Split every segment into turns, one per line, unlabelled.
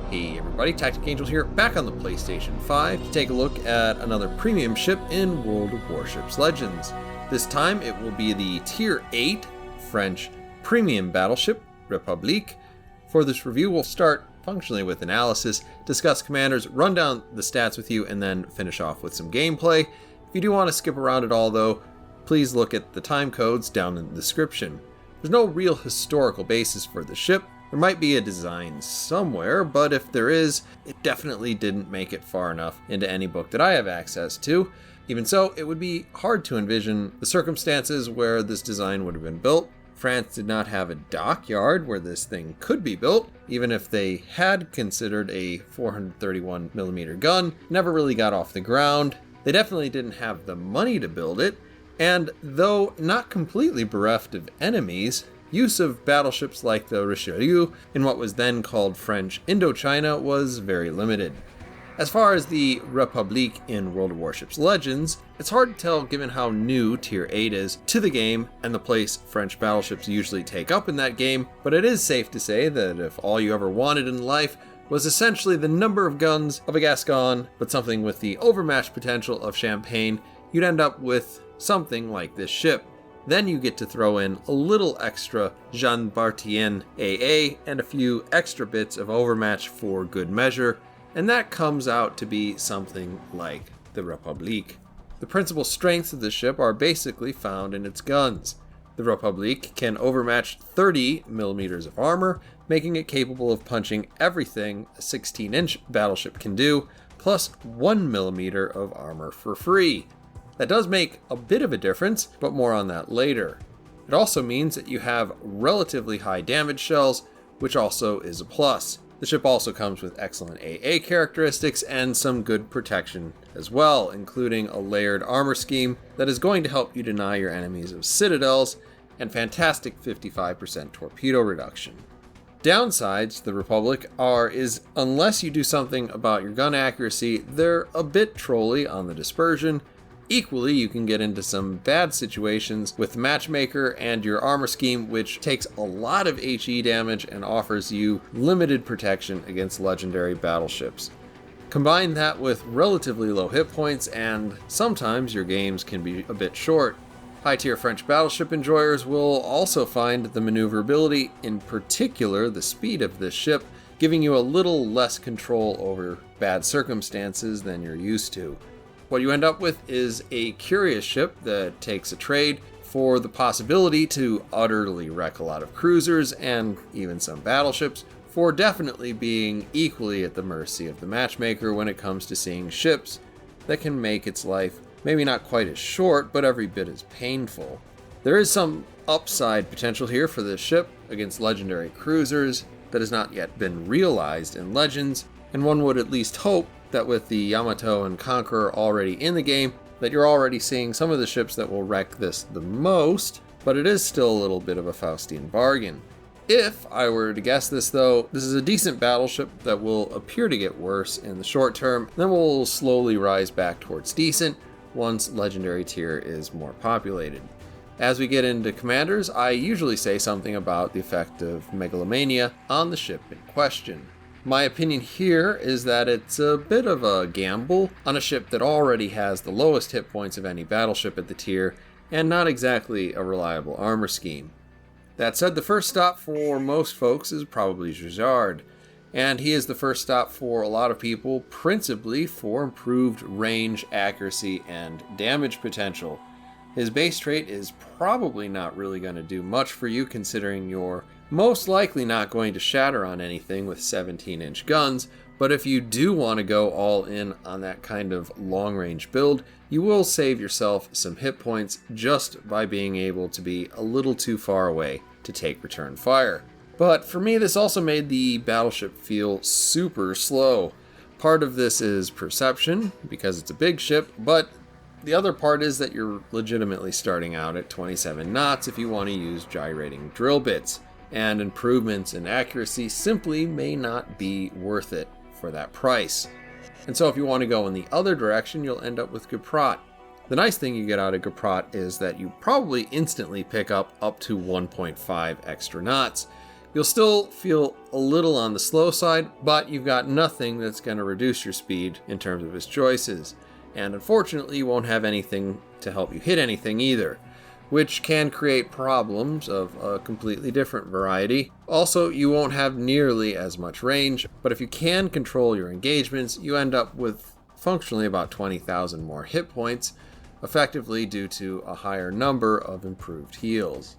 Hey everybody, TacticAngel here, back on the PlayStation 5 to take a look at another premium ship in World of Warships Legends. This time it will be the Tier 8 French premium battleship, Republique. For this review we'll start functionally with analysis, discuss commanders, run down the stats with you, and then finish off with some gameplay. If you do want to skip around at all though, please look at the time codes down in the description. There's no real historical basis for the ship. There might be a design somewhere, but if there is, it definitely didn't make it far enough into any book that I have access to. Even so, it would be hard to envision the circumstances where this design would have been built. France did not have a dockyard where this thing could be built. Even if they had considered a 431mm gun, never really got off the ground. They definitely didn't have the money to build it, and though not completely bereft of enemies, use of battleships like the Richelieu in what was then called French Indochina was very limited. As far as the Republique in World of Warships Legends, it's hard to tell given how new Tier 8 is to the game and the place French battleships usually take up in that game, but it is safe to say that if all you ever wanted in life was essentially the number of guns of a Gascon, but something with the overmatched potential of Champagne, you'd end up with something like this ship. Then you get to throw in a little extra Jean Bartien AA and a few extra bits of overmatch for good measure, and that comes out to be something like the Republique. The principal strengths of the ship are basically found in its guns. The Republique can overmatch 30mm of armor, making it capable of punching everything a 16-inch battleship can do, plus 1mm of armor for free. That does make a bit of a difference, but more on that later. It also means that you have relatively high damage shells, which also is a plus. The ship also comes with excellent AA characteristics and some good protection as well, including a layered armor scheme that is going to help you deny your enemies of citadels, and fantastic 55% torpedo reduction. Downsides to the Republic is unless you do something about your gun accuracy, they're a bit trolly on the dispersion. Equally, you can get into some bad situations with Matchmaker and your armor scheme, which takes a lot of HE damage and offers you limited protection against legendary battleships. Combine that with relatively low hit points, and sometimes your games can be a bit short. High-tier French battleship enjoyers will also find the maneuverability, in particular the speed of this ship, giving you a little less control over bad circumstances than you're used to. What you end up with is a curious ship that takes a trade for the possibility to utterly wreck a lot of cruisers and even some battleships, for definitely being equally at the mercy of the matchmaker when it comes to seeing ships that can make its life maybe not quite as short, but every bit as painful. There is some upside potential here for this ship against legendary cruisers that has not yet been realized in Legends, and one would at least hope that with the Yamato and Conqueror already in the game, that you're already seeing some of the ships that will wreck this the most, but it is still a little bit of a Faustian bargain. If I were to guess this though, this is a decent battleship that will appear to get worse in the short term, then will slowly rise back towards decent once legendary tier is more populated. As we get into commanders, I usually say something about the effect of megalomania on the ship in question. My opinion here is that it's a bit of a gamble on a ship that already has the lowest hit points of any battleship at the tier, and not exactly a reliable armor scheme. That said, the first stop for most folks is probably Gisard, and he is the first stop for a lot of people, principally for improved range, accuracy, and damage potential. His base trait is probably not really going to do much for you, considering you're most likely not going to shatter on anything with 17-inch guns, but if you do want to go all in on that kind of long-range build, you will save yourself some hit points just by being able to be a little too far away to take return fire. But for me, this also made the battleship feel super slow. Part of this is perception, because it's a big ship, but the other part is that you're legitimately starting out at 27 knots if you want to use gyrating drill bits, and improvements in accuracy simply may not be worth it for that price. And so if you want to go in the other direction, you'll end up with Geprat. The nice thing you get out of Geprat is that you probably instantly pick up to 1.5 extra knots. You'll still feel a little on the slow side, but you've got nothing that's going to reduce your speed in terms of his choices. And unfortunately, you won't have anything to help you hit anything either, which can create problems of a completely different variety. Also, you won't have nearly as much range, but if you can control your engagements, you end up with functionally about 20,000 more hit points, effectively due to a higher number of improved heals.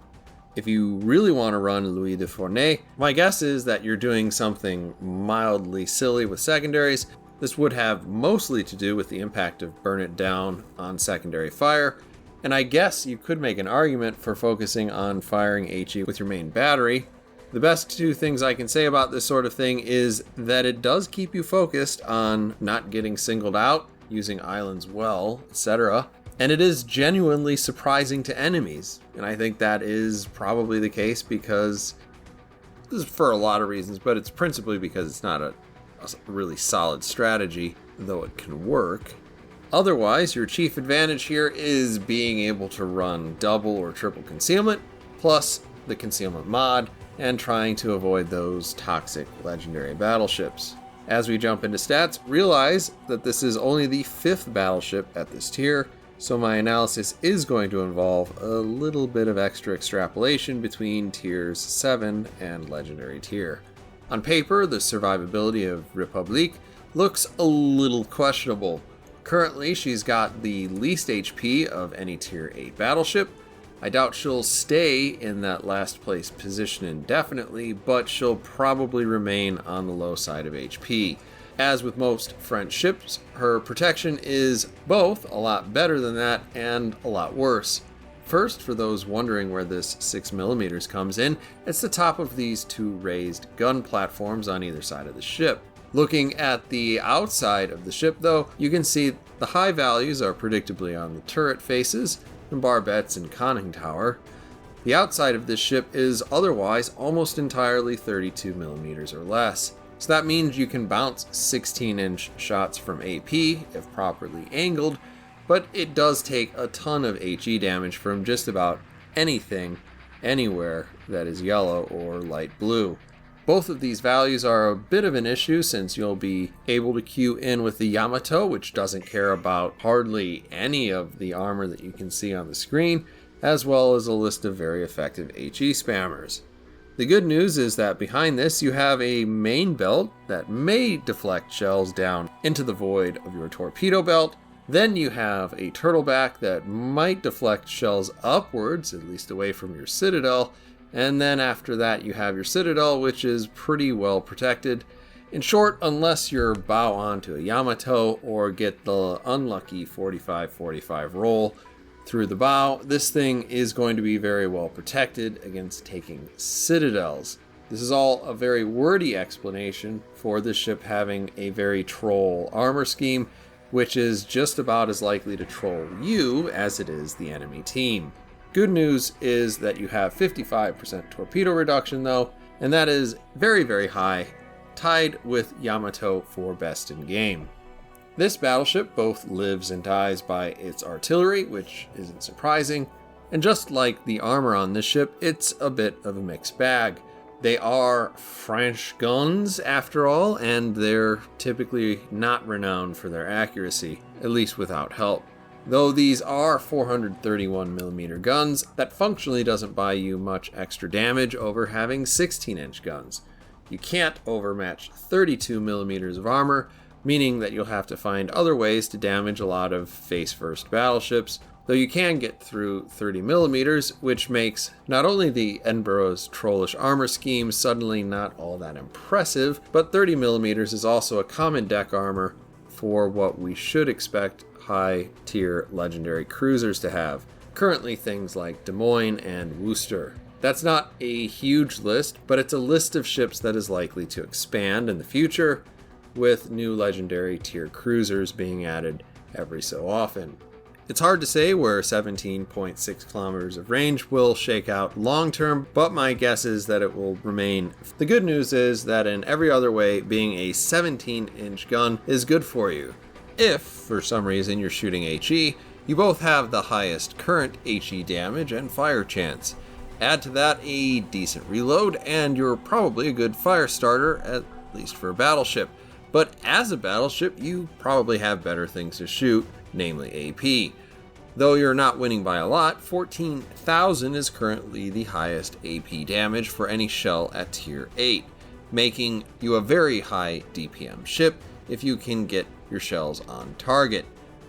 If you really want to run Louis de Fournay, my guess is that you're doing something mildly silly with secondaries. This would have mostly to do with the impact of Burn It Down on secondary fire, and I guess you could make an argument for focusing on firing HE with your main battery. The best two things I can say about this sort of thing is that it does keep you focused on not getting singled out, using islands well, etc. And it is genuinely surprising to enemies. And I think that is probably the case because, this is for a lot of reasons, but it's principally because it's not a really solid strategy, though it can work. Otherwise, your chief advantage here is being able to run double or triple concealment, plus the concealment mod, and trying to avoid those toxic legendary battleships. As we jump into stats, realize that this is only the 5th battleship at this tier, so my analysis is going to involve a little bit of extra extrapolation between tiers 7 and legendary tier. On paper, the survivability of Republique looks a little questionable. Currently, she's got the least HP of any tier 8 battleship. I doubt she'll stay in that last place position indefinitely, but she'll probably remain on the low side of HP. As with most French ships, her protection is both a lot better than that and a lot worse. First, for those wondering where this 6mm comes in, it's the top of these 2 raised gun platforms on either side of the ship. Looking at the outside of the ship though, you can see the high values are predictably on the turret faces, and barbettes and conning tower. The outside of this ship is otherwise almost entirely 32mm or less. So that means you can bounce 16-inch shots from AP if properly angled, but it does take a ton of HE damage from just about anything, anywhere that is yellow or light blue. Both of these values are a bit of an issue since you'll be able to queue in with the Yamato, which doesn't care about hardly any of the armor that you can see on the screen, as well as a list of very effective HE spammers. The good news is that behind this you have a main belt that may deflect shells down into the void of your torpedo belt. Then you have a turtleback that might deflect shells upwards, at least away from your citadel. And then after that you have your citadel, which is pretty well protected. In short, unless you're bow onto a Yamato or get the unlucky 45-45 roll through the bow, this thing is going to be very well protected against taking citadels. This is all a very wordy explanation for this ship having a very troll armor scheme, which is just about as likely to troll you as it is the enemy team. Good news is that you have 55% torpedo reduction though, and that is very, very high, tied with Yamato for best in game. This battleship both lives and dies by its artillery, which isn't surprising, and just like the armor on this ship, it's a bit of a mixed bag. They are French guns after all, and they're typically not renowned for their accuracy, at least without help. Though these are 431mm guns, that functionally doesn't buy you much extra damage over having 16-inch guns. You can't overmatch 32mm of armor, meaning that you'll have to find other ways to damage a lot of face-first battleships, though you can get through 30mm, which makes not only the Edinburgh's trollish armor scheme suddenly not all that impressive, but 30mm is also a common deck armor for what we should expect high-tier legendary cruisers to have. Currently things like Des Moines and Worcester. That's not a huge list, but it's a list of ships that is likely to expand in the future, with new legendary tier cruisers being added every so often. It's hard to say where 17.6 kilometers of range will shake out long term, but my guess is that it will remain. The good news is that in every other way, being a 17-inch gun is good for you. If, for some reason, you're shooting HE, you both have the highest current HE damage and fire chance. Add to that a decent reload, and you're probably a good fire starter, at least for a battleship. But as a battleship, you probably have better things to shoot, namely AP. Though you're not winning by a lot, 14,000 is currently the highest AP damage for any shell at tier 8, making you a very high DPM ship if you can get your shells on target.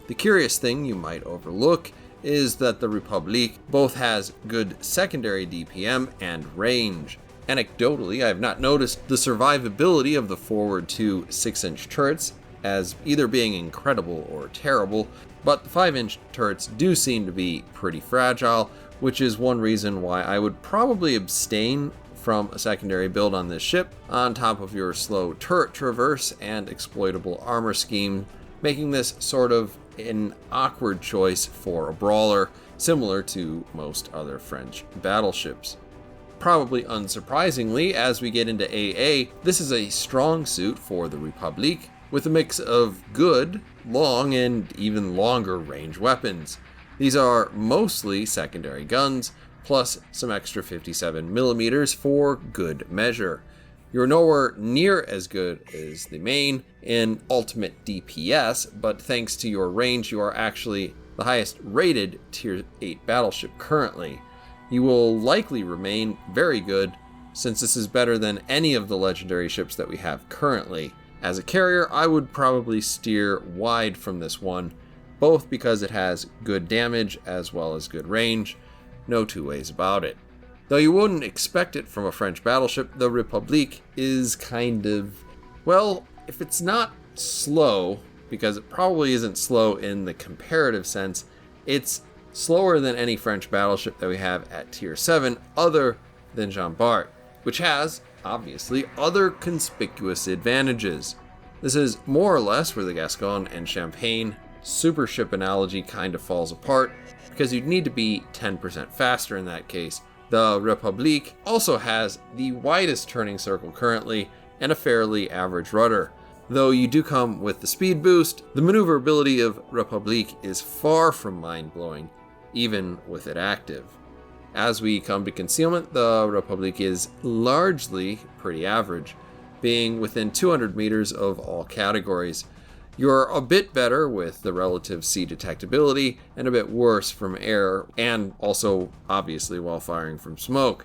The curious thing you might overlook is that the Republique both has good secondary DPM and range. Anecdotally, I have not noticed the survivability of the forward 2 6-inch turrets as either being incredible or terrible, but the 5-inch turrets do seem to be pretty fragile, which is one reason why I would probably abstain from a secondary build on this ship, on top of your slow turret traverse and exploitable armor scheme, making this sort of an awkward choice for a brawler, similar to most other French battleships. Probably unsurprisingly, as we get into AA, this is a strong suit for the Republique, with a mix of good, long, and even longer range weapons. These are mostly secondary guns, plus some extra 57mm for good measure. You're nowhere near as good as the main in ultimate DPS, but thanks to your range, you are actually the highest rated tier 8 battleship currently. You will likely remain very good, since this is better than any of the legendary ships that we have currently. As a carrier, I would probably steer wide from this one, both because it has good damage as well as good range. No two ways about it. Though you wouldn't expect it from a French battleship, the Republique is kind of, well, if it's not slow, because it probably isn't slow in the comparative sense, it's slower than any French battleship that we have at tier 7 other than Jean Bart, which has, obviously, other conspicuous advantages. This is more or less where the Gascon and Champagne super ship analogy kind of falls apart, because you'd need to be 10% faster in that case. The Republique also has the widest turning circle currently and a fairly average rudder. Though you do come with the speed boost, the maneuverability of Republique is far from mind-blowing, even with it active. As we come to concealment, the Republique is largely pretty average, being within 200 meters of all categories. You're a bit better with the relative sea detectability and a bit worse from air, and also obviously while firing from smoke.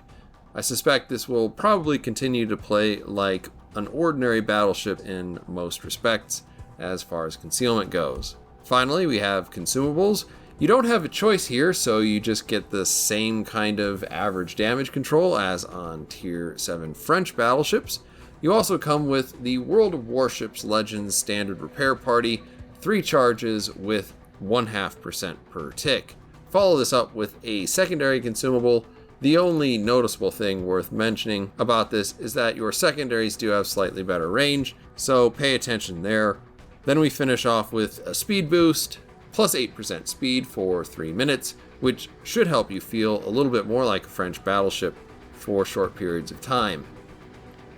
I suspect this will probably continue to play like an ordinary battleship in most respects as far as concealment goes. Finally, we have consumables. You don't have a choice here, so you just get the same kind of average damage control as on tier 7 French battleships. You also come with the World of Warships Legends Standard Repair Party, 3 charges with 0.5% per tick. Follow this up with a secondary consumable. The only noticeable thing worth mentioning about this is that your secondaries do have slightly better range, so pay attention there. Then we finish off with a speed boost, plus 8% speed for 3 minutes, which should help you feel a little bit more like a French battleship for short periods of time.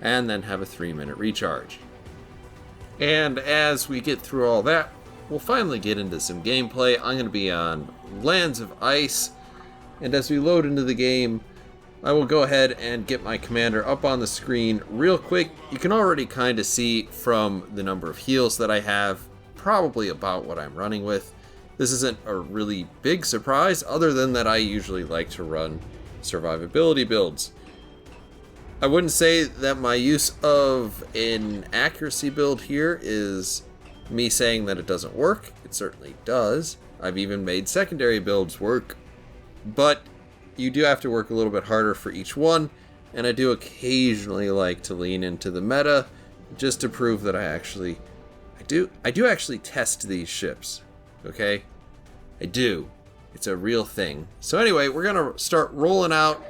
And then have a 3-minute recharge. And as we get through all that, we'll finally get into some gameplay. I'm going to be on Lands of Ice, and as we load into the game, I will go ahead and get my commander up on the screen real quick. You can already kind of see from the number of heals that I have, probably about what I'm running with. This isn't a really big surprise, other than that I usually like to run survivability builds. I wouldn't say that my use of an accuracy build here is me saying that it doesn't work. It certainly does. I've even made secondary builds work. But you do have to work a little bit harder for each one, and I do occasionally like to lean into the meta just to prove that I do actually test these ships. Okay? I do. It's a real thing. So anyway, we're going to start rolling out.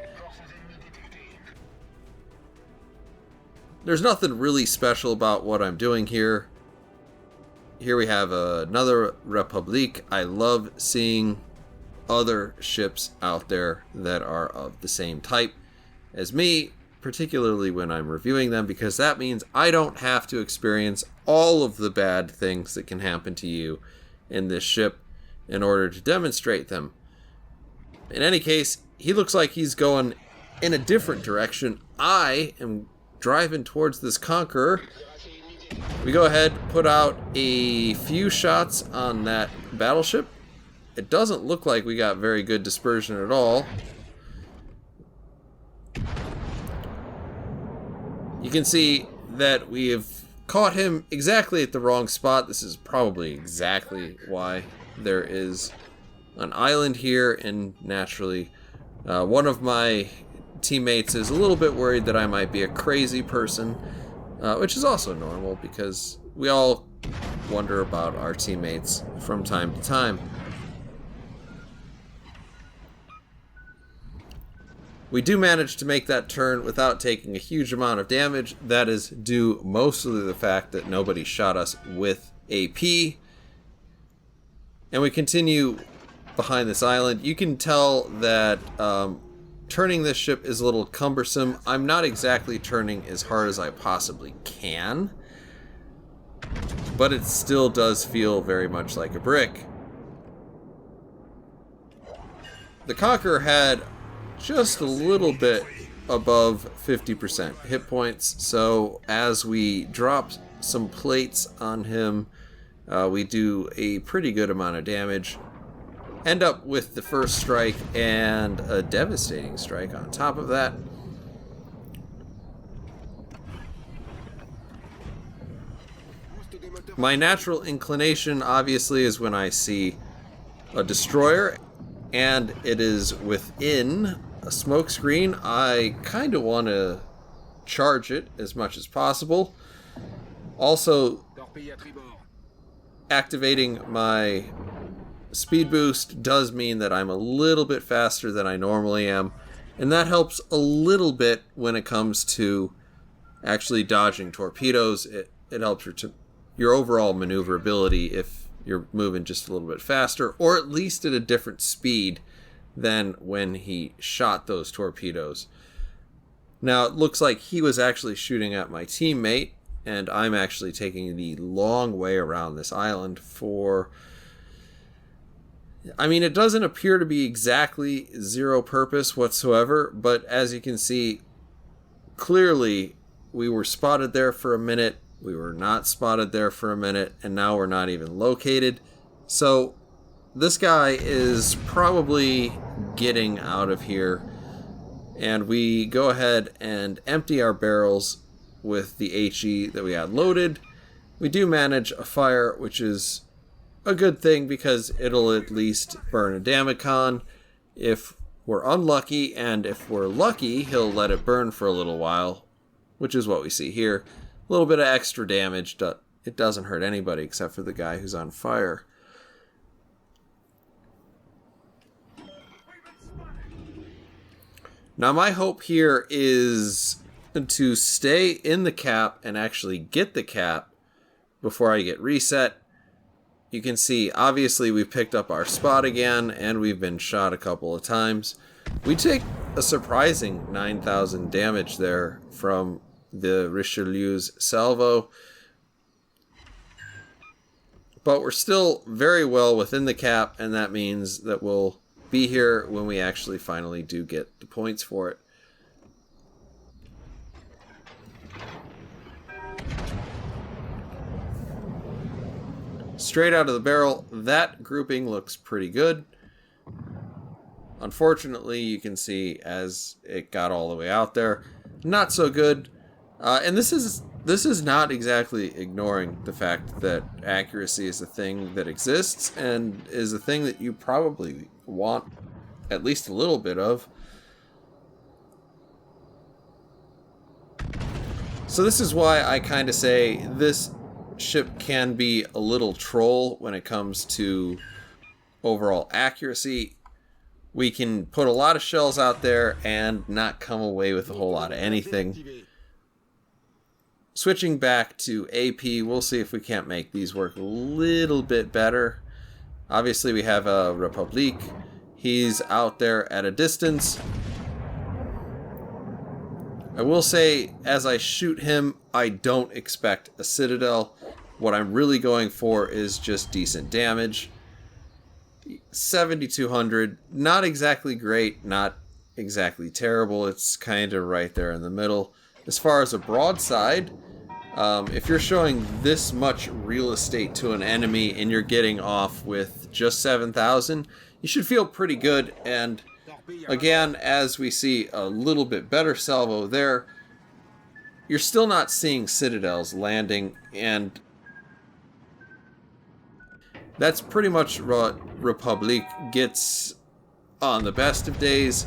There's nothing really special about what I'm doing here. Here we have another Republique. I love seeing other ships out there that are of the same type as me, particularly when I'm reviewing them, because that means I don't have to experience all of the bad things that can happen to you in this ship in order to demonstrate them. In any case, he looks like he's going in a different direction. I am driving towards this Conqueror. We go ahead, put out a few shots on that battleship. It doesn't look like we got very good dispersion at all. You can see that we have caught him exactly at the wrong spot. This is probably exactly why there is an island here, and naturally one of my teammates is a little bit worried that I might be a crazy person, which is also normal because we all wonder about our teammates from time to time. We do manage to make that turn without taking a huge amount of damage. That is due mostly to the fact that nobody shot us with AP. And we continue behind this island. You can tell that turning this ship is a little cumbersome. I'm not exactly turning as hard as I possibly can, but it still does feel very much like a brick. The Conqueror had just a little bit above 50% hit points, so as we drop some plates on him, we do a pretty good amount of damage. End up with the first strike and a devastating strike on top of that. My natural inclination, obviously, is when I see a destroyer and it is within a smoke screen, I kind of want to charge it as much as possible. Also, activating my speed boost does mean that I'm a little bit faster than I normally am, and that helps a little bit when it comes to actually dodging torpedoes. It helps your overall maneuverability if you're moving just a little bit faster, or at least at a different speed than when he shot those torpedoes. Now, it looks like he was actually shooting at my teammate, and I'm actually taking the long way around this island for... I mean, it doesn't appear to be exactly zero purpose whatsoever, but as you can see, clearly we were spotted there for a minute, we were not spotted there for a minute, and now we're not even located. So this guy is probably getting out of here, and we go ahead and empty our barrels with the HE that we had loaded. We do manage a fire, which is a good thing because it'll at least burn a Damacon. If we're unlucky, and if we're lucky, he'll let it burn for a little while, which is what we see here. A little bit of extra damage. It doesn't hurt anybody except for the guy who's on fire. Now, my hope here is to stay in the cap and actually get the cap before I get reset. You can see, obviously, we've picked up our spot again, and we've been shot a couple of times. We take a surprising 9,000 damage there from the Richelieu's salvo. But we're still very well within the cap, and that means that we'll be here when we actually finally do get the points for it. Straight out of the barrel, that grouping looks pretty good. Unfortunately, you can see as it got all the way out there, not so good. And this is not exactly ignoring the fact that accuracy is a thing that exists and is a thing that you probably want at least a little bit of. So this is why I kind of say this ship can be a little troll when it comes to overall accuracy. We can put a lot of shells out there and not come away with a whole lot of anything. Switching back to AP, we'll see if we can't make these work a little bit better. Obviously, we have a Republique. He's out there at a distance. I will say, as I shoot him, I don't expect a Citadel. What I'm really going for is just decent damage. 7,200, not exactly great, not exactly terrible. It's kind of right there in the middle. As far as a broadside, if you're showing this much real estate to an enemy and you're getting off with just 7,000, you should feel pretty good. And again, as we see a little bit better salvo there, you're still not seeing citadels landing, and that's pretty much what Republique gets on the best of days.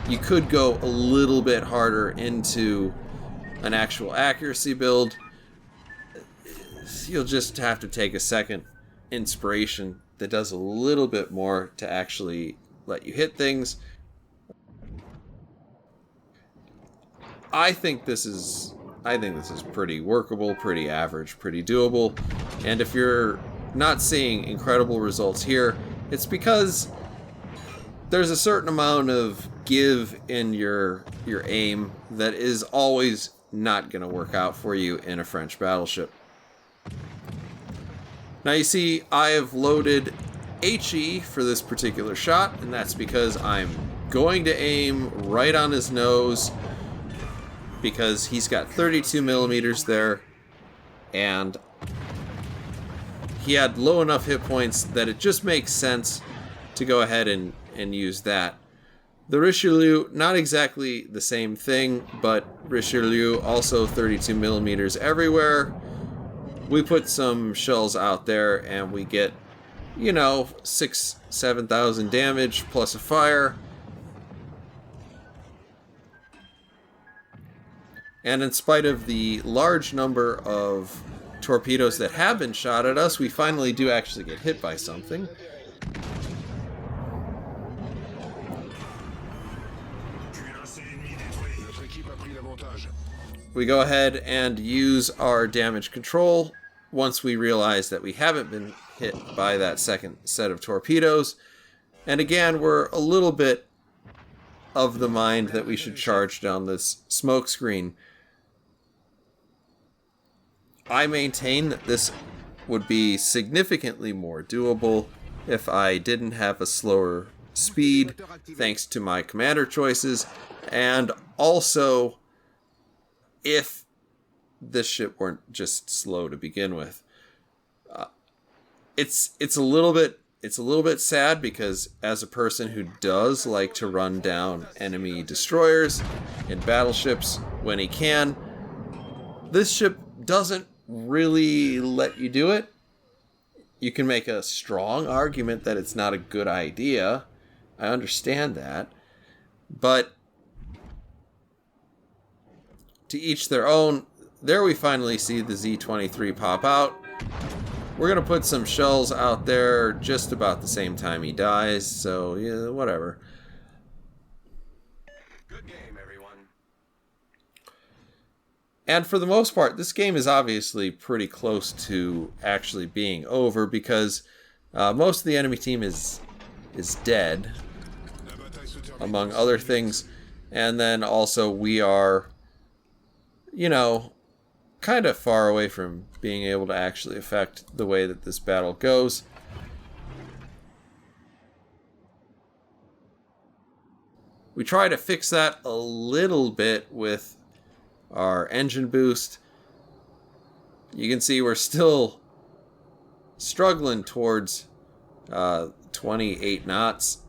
You could go a little bit harder into an actual accuracy build. You'll just have to take a second inspiration that does a little bit more to actually let you hit things. I think this is pretty workable, pretty average, pretty doable. And if you're not seeing incredible results here, it's because there's a certain amount of give in your aim that is always not going to work out for you in a French battleship. Now you see I have loaded HE for this particular shot, and that's because I'm going to aim right on his nose, because he's got 32 millimeters there, and he had low enough hit points that it just makes sense to go ahead and use that. The Richelieu, not exactly the same thing, but Richelieu also 32 millimeters everywhere. We put some shells out there and we get, 6,000-7,000 damage plus a fire. And in spite of the large number of torpedoes that have been shot at us, we finally do actually get hit by something. We go ahead and use our damage control once we realize that we haven't been hit by that second set of torpedoes. And again, we're a little bit of the mind that we should charge down this smoke screen. I maintain that this would be significantly more doable if I didn't have a slower speed, thanks to my commander choices, and also if this ship weren't just slow to begin with. It's a little bit sad, because as a person who does like to run down enemy destroyers in battleships when he can, this ship doesn't really let you do it. You can make a strong argument that it's not a good idea. I understand that. But to each their own. There we finally see the Z-23 pop out. We're going to put some shells out there just about the same time he dies, so yeah, whatever. Good game, everyone. And for the most part, this game is obviously pretty close to actually being over, because most of the enemy team is dead, among other things. And then also we are, kind of far away from being able to actually affect the way that this battle goes. We try to fix that a little bit with our engine boost. You can see we're still struggling towards 28 knots.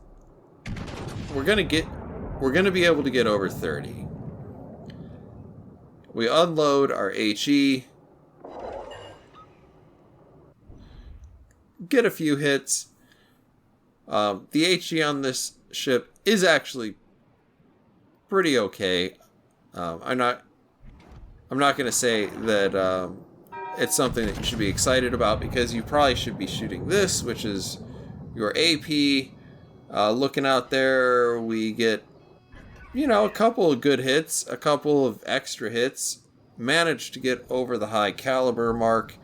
We're gonna be able to get over 30. We unload our HE, get a few hits. The HE on this ship is actually pretty okay. I'm not going to say that it's something that you should be excited about, because you probably should be shooting this, which is your AP. Looking out there, we get a couple of good hits, a couple of extra hits, managed to get over the high caliber mark,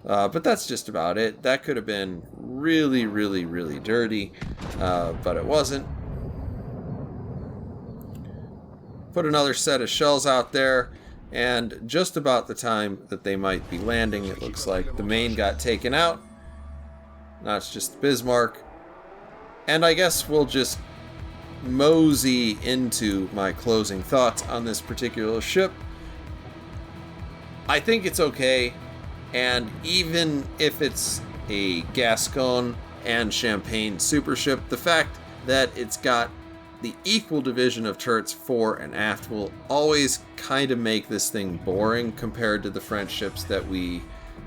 but that's just about it. That could have been really, really, really dirty, but it wasn't. Put another set of shells out there, and just about the time that they might be landing, it looks like the main got taken out. Now it's just the Bismarck. And I guess we'll just mosey into my closing thoughts on this particular ship. I think it's okay, and even if it's a Gascon and Champagne super ship, the fact that it's got the equal division of turrets fore and aft will always kind of make this thing boring compared to the French ships that we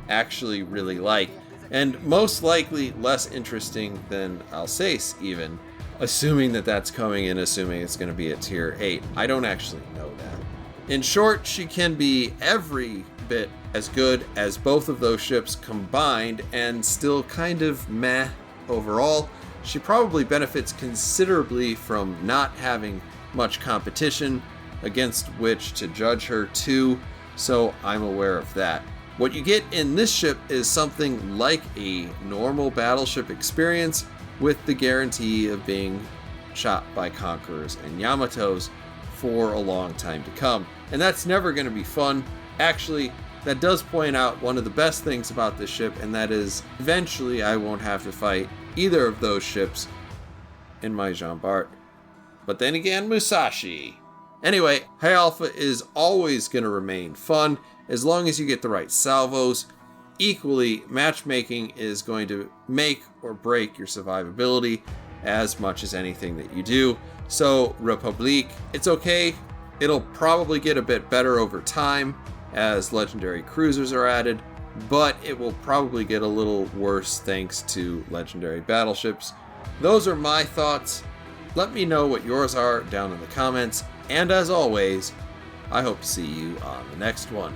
actually really like, and most likely less interesting than Alsace even, assuming that that's coming in, assuming it's going to be a tier 8. I don't actually know that. In short, she can be every bit as good as both of those ships combined and still kind of meh overall. She probably benefits considerably from not having much competition against which to judge her too, so I'm aware of that. What you get in this ship is something like a normal battleship experience with the guarantee of being shot by Conquerors and Yamatos for a long time to come. And that's never going to be fun. Actually, that does point out one of the best things about this ship, and that is eventually I won't have to fight either of those ships in my Jean Bart. But then again, Musashi. Anyway, High Alpha is always going to remain fun as long as you get the right salvos. Equally, matchmaking is going to make or break your survivability as much as anything that you do. So, Republique, it's okay. It'll probably get a bit better over time as legendary cruisers are added, but it will probably get a little worse thanks to legendary battleships. Those are my thoughts. Let me know what yours are down in the comments, and as always, I hope to see you on the next one.